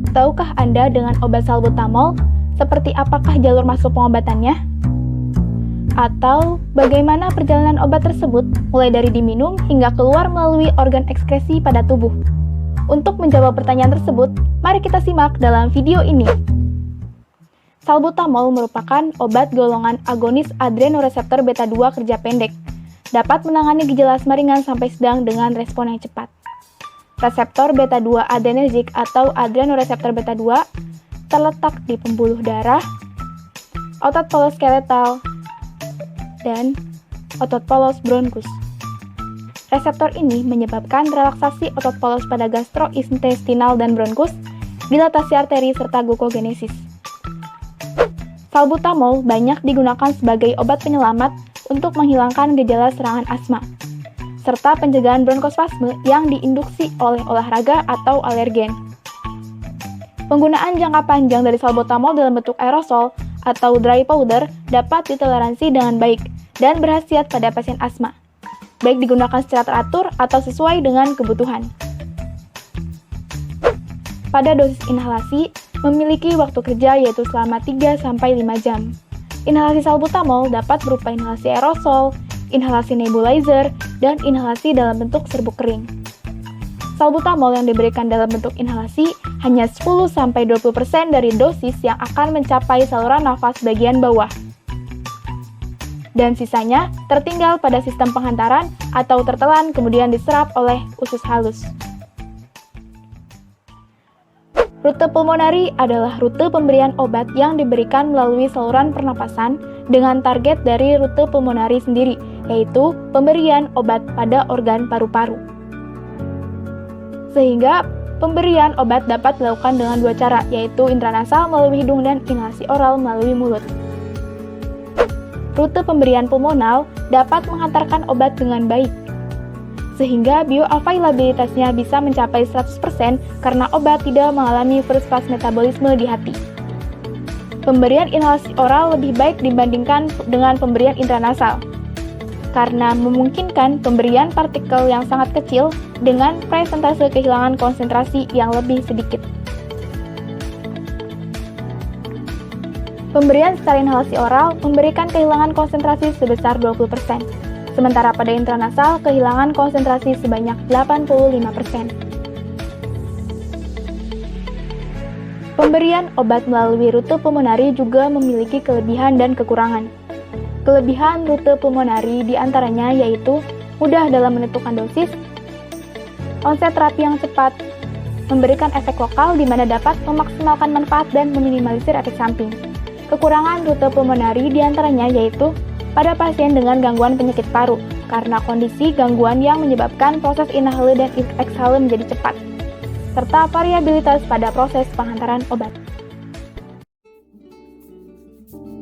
Tahukah Anda dengan obat salbutamol, seperti apakah jalur masuk pengobatannya? Atau bagaimana perjalanan obat tersebut mulai dari diminum hingga keluar melalui organ ekskresi pada tubuh? Untuk menjawab pertanyaan tersebut, mari kita simak dalam video ini. Salbutamol merupakan obat golongan agonis adrenoreseptor beta 2 kerja pendek. Dapat menangani gejala asma ringan sampai sedang dengan respon yang cepat. Reseptor beta 2 adrenergik atau adrenoreseptor beta 2 terletak di pembuluh darah, otot polos skeletal, dan otot polos bronkus. Reseptor ini menyebabkan relaksasi otot polos pada gastrointestinal dan bronkus, dilatasi arteri, serta glukogenesis. Salbutamol banyak digunakan sebagai obat penyelamat untuk menghilangkan gejala serangan asma, serta pencegahan bronkospasme yang diinduksi oleh olahraga atau alergen. Penggunaan jangka panjang dari salbutamol dalam bentuk aerosol atau dry powder dapat ditoleransi dengan baik dan berkhasiat pada pasien asma, baik digunakan secara teratur atau sesuai dengan kebutuhan. Pada dosis inhalasi, memiliki waktu kerja yaitu selama 3-5 jam. Inhalasi salbutamol dapat berupa inhalasi aerosol, inhalasi nebulizer, dan inhalasi dalam bentuk serbuk kering. Salbutamol yang diberikan dalam bentuk inhalasi hanya 10-20% dari dosis yang akan mencapai saluran nafas bagian bawah. Dan sisanya tertinggal pada sistem penghantaran atau tertelan kemudian diserap oleh usus halus. Rute pulmonari adalah rute pemberian obat yang diberikan melalui saluran pernapasan dengan target dari rute pulmonari sendiri, yaitu pemberian obat pada organ paru-paru. Sehingga pemberian obat dapat dilakukan dengan dua cara, yaitu intranasal melalui hidung dan inhalasi oral melalui mulut. Rute pemberian pulmonal dapat menghantarkan obat dengan baik, sehingga bioavailabilitasnya bisa mencapai 100% karena obat tidak mengalami first pass metabolisme di hati. Pemberian inhalasi oral lebih baik dibandingkan dengan pemberian intranasal, karena memungkinkan pemberian partikel yang sangat kecil dengan presentase kehilangan konsentrasi yang lebih sedikit. Pemberian secara inhalasi oral memberikan kehilangan konsentrasi sebesar 20%. Sementara pada intranasal, kehilangan konsentrasi sebanyak 85%. Pemberian obat melalui rute pulmonari juga memiliki kelebihan dan kekurangan. Kelebihan rute pulmonari diantaranya yaitu mudah dalam menentukan dosis, onset terapi yang cepat, memberikan efek lokal di mana dapat memaksimalkan manfaat dan meminimalisir efek samping. Kekurangan rute pulmonari diantaranya yaitu pada pasien dengan gangguan penyakit paru, karena kondisi gangguan yang menyebabkan proses inhale dan exhale menjadi cepat, serta variabilitas pada proses penghantaran obat.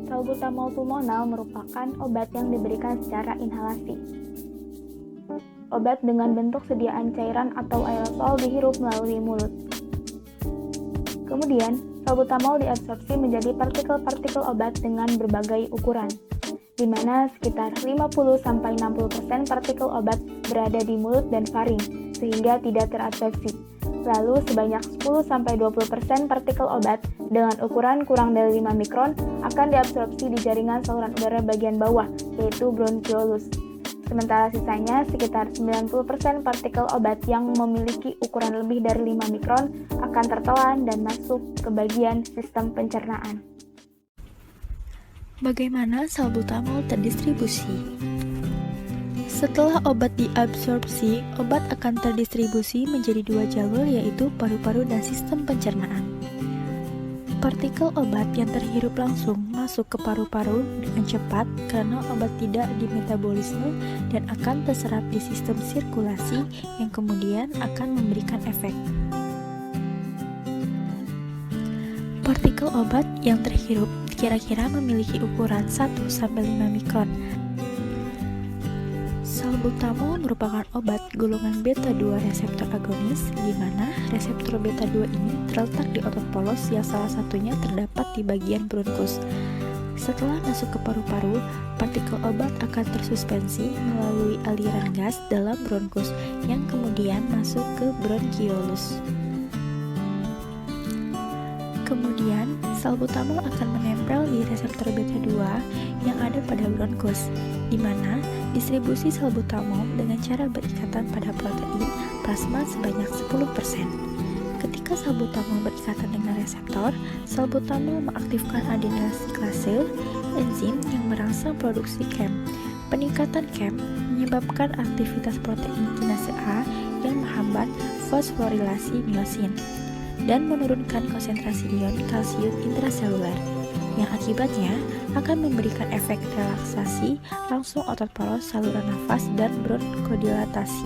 Salbutamol pulmonal merupakan obat yang diberikan secara inhalasi. Obat dengan bentuk sediaan cairan atau aerosol dihirup melalui mulut. Kemudian, salbutamol diabsorpsi menjadi partikel-partikel obat dengan berbagai ukuran, di mana sekitar 50-60% partikel obat berada di mulut dan faring, sehingga tidak terabsorpsi. Lalu sebanyak 10-20% partikel obat dengan ukuran kurang dari 5 mikron akan diabsorpsi di jaringan saluran udara bagian bawah, yaitu bronkiolus. Sementara sisanya sekitar 90% partikel obat yang memiliki ukuran lebih dari 5 mikron akan tertelan dan masuk ke bagian sistem pencernaan. Bagaimana salbutamol terdistribusi? Setelah obat diabsorpsi, obat akan terdistribusi menjadi dua jalur, yaitu paru-paru dan sistem pencernaan. Partikel obat yang terhirup langsung masuk ke paru-paru dengan cepat karena obat tidak dimetabolisme dan akan terserap di sistem sirkulasi yang kemudian akan memberikan efek. Partikel obat yang terhirup kira-kira memiliki ukuran 1-5 mikron. Salbutamol merupakan obat golongan beta 2 reseptor agonis, di mana reseptor beta 2 ini terletak di otot polos yang salah satunya terdapat di bagian bronkus. Setelah masuk ke paru-paru, partikel obat akan tersuspensi melalui aliran gas dalam bronkus yang kemudian masuk ke bronkiolus. Kemudian, salbutamol akan menempel di reseptor beta 2 yang ada pada bronkus, di mana distribusi salbutamol dengan cara berikatan pada protein plasma sebanyak 10%. Ketika salbutamol berikatan dengan reseptor, salbutamol mengaktifkan adenyl siklase, enzim yang merangsang produksi KAM. Peningkatan KAM menyebabkan aktivitas protein kinase A yang menghambat fosforilasi miosin dan menurunkan konsentrasi ion kalsium intraseluler, yang akibatnya akan memberikan efek relaksasi langsung otot poros saluran nafas dan bronchodilatasi.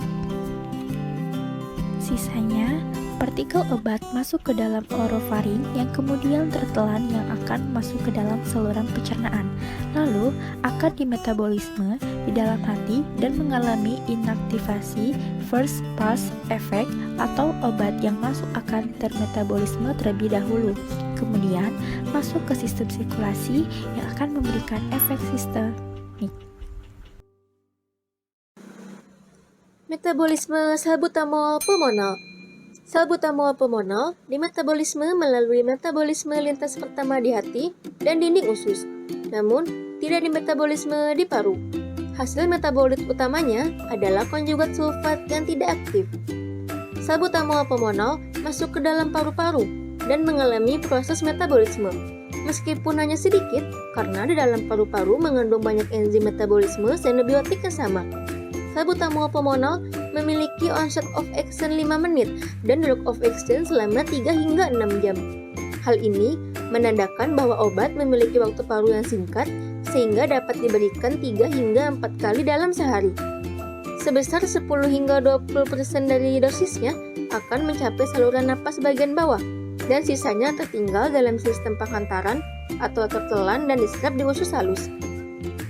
Sisanya, partikel obat masuk ke dalam orofaring yang kemudian tertelan yang akan masuk ke dalam saluran pencernaan, lalu akan dimetabolisme di dalam hati dan mengalami inaktivasi first pass effect atau obat yang masuk akan termetabolisme terlebih dahulu, kemudian masuk ke sistem sirkulasi yang akan memberikan efek sistemik. Metabolisme salbutamol pulmonal. Salbutamol pulmonal dimetabolisme melalui metabolisme lintas pertama di hati dan dinding usus, namun tidak dimetabolisme di paru. Hasil metabolit utamanya adalah konjugat sulfat yang tidak aktif. Salbutamol pulmonal masuk ke dalam paru-paru dan mengalami proses metabolisme, meskipun hanya sedikit karena di dalam paru-paru mengandung banyak enzim metabolisme xenobiotik yang sama. Salbutamol pulmonal memiliki onset of action 5 menit dan drop of action selama 3 hingga 6 jam. Hal ini menandakan bahwa obat memiliki waktu paru yang singkat sehingga dapat diberikan 3 hingga 4 kali dalam sehari. Sebesar 10 hingga 20% dari dosisnya akan mencapai saluran napas bagian bawah dan sisanya tertinggal dalam sistem penghantaran atau tertelan dan diserap di usus halus.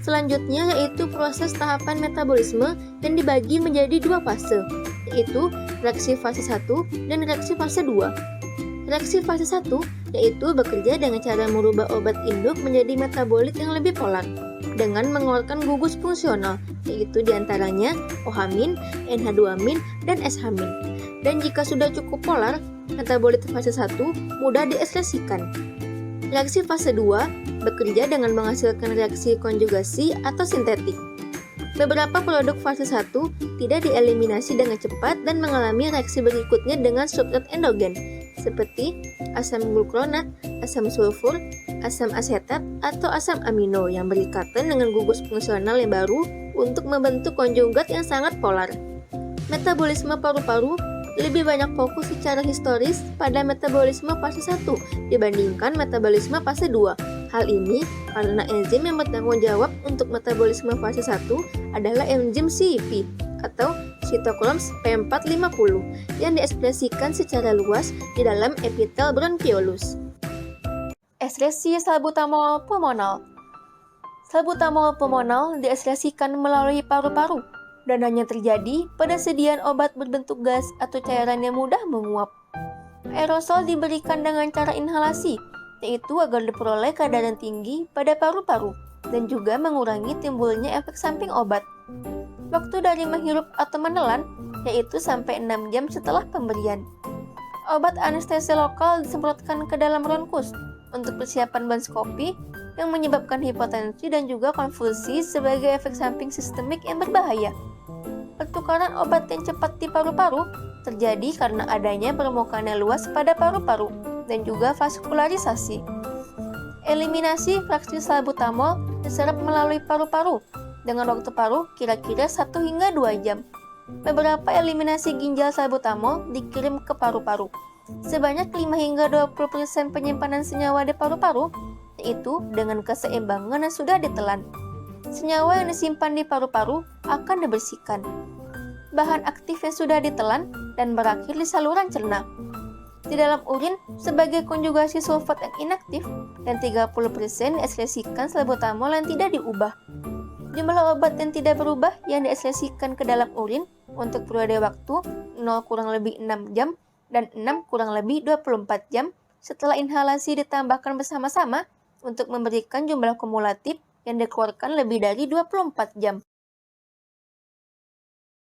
Selanjutnya yaitu proses tahapan metabolisme yang dibagi menjadi 2 fase, yaitu reaksi fase 1 dan reaksi fase 2. Reaksi fase 1 yaitu bekerja dengan cara merubah obat induk menjadi metabolit yang lebih polar dengan mengeluarkan gugus fungsional, yaitu diantaranya OH-amin, NH2-amin, dan SH-amin. Dan jika sudah cukup polar, metabolit fase 1 mudah diekskresikan. Reaksi fase 2 bekerja dengan menghasilkan reaksi konjugasi atau sintetik. Beberapa produk fase 1 tidak dieliminasi dengan cepat dan mengalami reaksi berikutnya dengan substrat endogen, seperti asam glukronat, asam sulfur, asam asetat, atau asam amino yang berikatan dengan gugus fungsional yang baru untuk membentuk konjugat yang sangat polar. Metabolisme paru-paru lebih banyak fokus secara historis pada metabolisme fase 1 dibandingkan metabolisme fase 2. Hal ini karena enzim yang bertanggung jawab untuk metabolisme fase 1 adalah enzim CYP atau cytochrome P450 yang diekspresikan secara luas di dalam epitel bronchiolus. Ekskresi salbutamol pulmonal. Salbutamol pulmonal diekspresikan melalui paru-paru dan hanya terjadi pada sediaan obat berbentuk gas atau cairan yang mudah menguap. Aerosol diberikan dengan cara inhalasi, yaitu agar diperoleh kadar yang tinggi pada paru-paru dan juga mengurangi timbulnya efek samping obat. Waktu dari menghirup atau menelan, yaitu sampai 6 jam setelah pemberian. Obat anestesi lokal disemprotkan ke dalam bronkus untuk persiapan bronkoskopi yang menyebabkan hipotensi dan juga konvulsi sebagai efek samping sistemik yang berbahaya. Pertukaran obat yang cepat di paru-paru terjadi karena adanya permukaan yang luas pada paru-paru dan juga vaskularisasi. Eliminasi fraksi salbutamol diserap melalui paru-paru dengan waktu paru kira-kira 1 hingga 2 jam. Beberapa eliminasi ginjal salbutamol dikirim ke paru-paru. Sebanyak 5 hingga 20% penyimpanan senyawa di paru-paru, yaitu dengan keseimbangan yang sudah ditelan. Senyawa yang disimpan di paru-paru akan dibersihkan. Bahan aktif yang sudah ditelan dan berakhir di saluran cerna. Di dalam urin sebagai konjugasi sulfat yang inaktif dan 30% diekskresikan salbutamol yang tidak diubah. Jumlah obat yang tidak berubah yang diekskresikan ke dalam urin untuk periode waktu 0 kurang lebih 6 jam dan 6 kurang lebih 24 jam setelah inhalasi ditambahkan bersama-sama untuk memberikan jumlah kumulatif yang dikeluarkan lebih dari 24 jam.